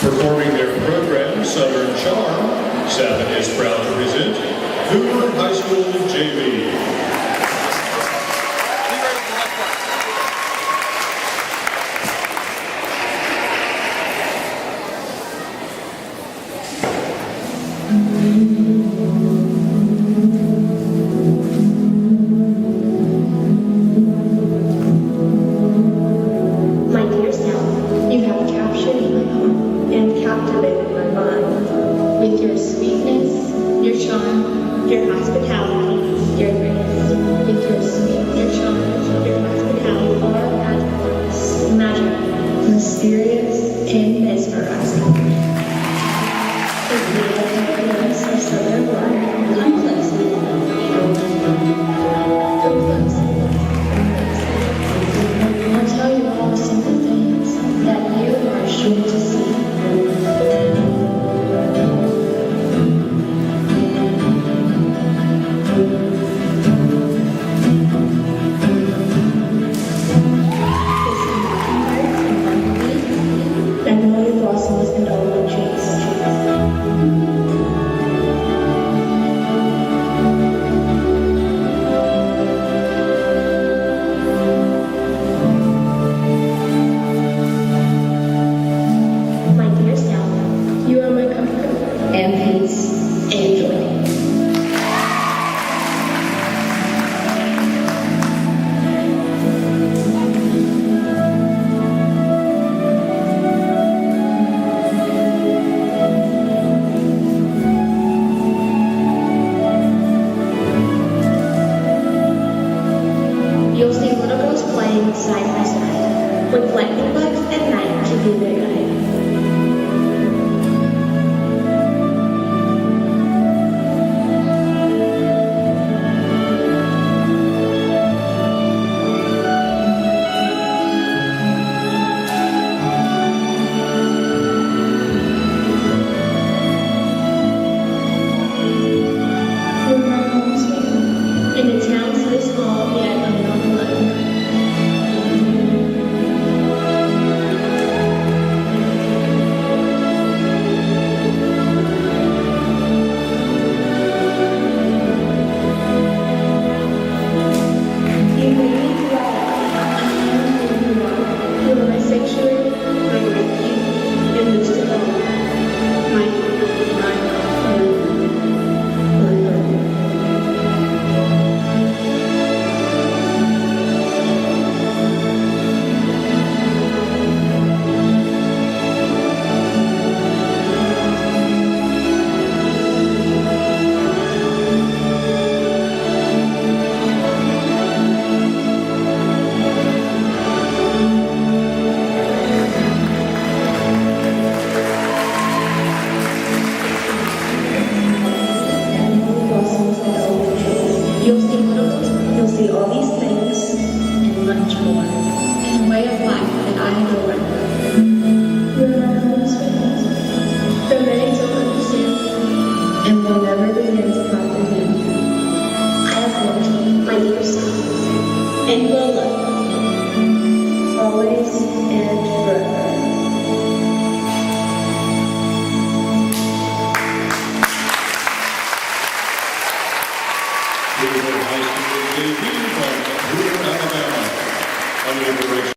Performing their program, Southern Charm, 7 is proud to present Hoover JV. My dear Sal, you have captured my heart and captivated my mind with your sweetness, your charm, your hospitality, your grace. With your sweet, your charm, your hospitality are at once magical, mysterious, and mesmerizing. The beautifulness of Southern life, complexity, I'll tell you all the simple things that you are sure to see. Magnolia blossoms and almond trees. My dear Sal, you are my comfort and peace and joy. You'll see little girls playing side by side, with lightning bugs at night to be their guide. You're my home, sweet, in a town so small yet unknown alone. You made me feel like I am who you are. You are my sanctuary, my refuge, and most of all, my home, my home. You'll see all these things and much more in a way of life that I adore. You're my home, sweetheart, for many to understand and will never begin to comprehend. I have loved you, my dear son, and will love you always and forever. Hoover JV from Hoover, Alabama. Under the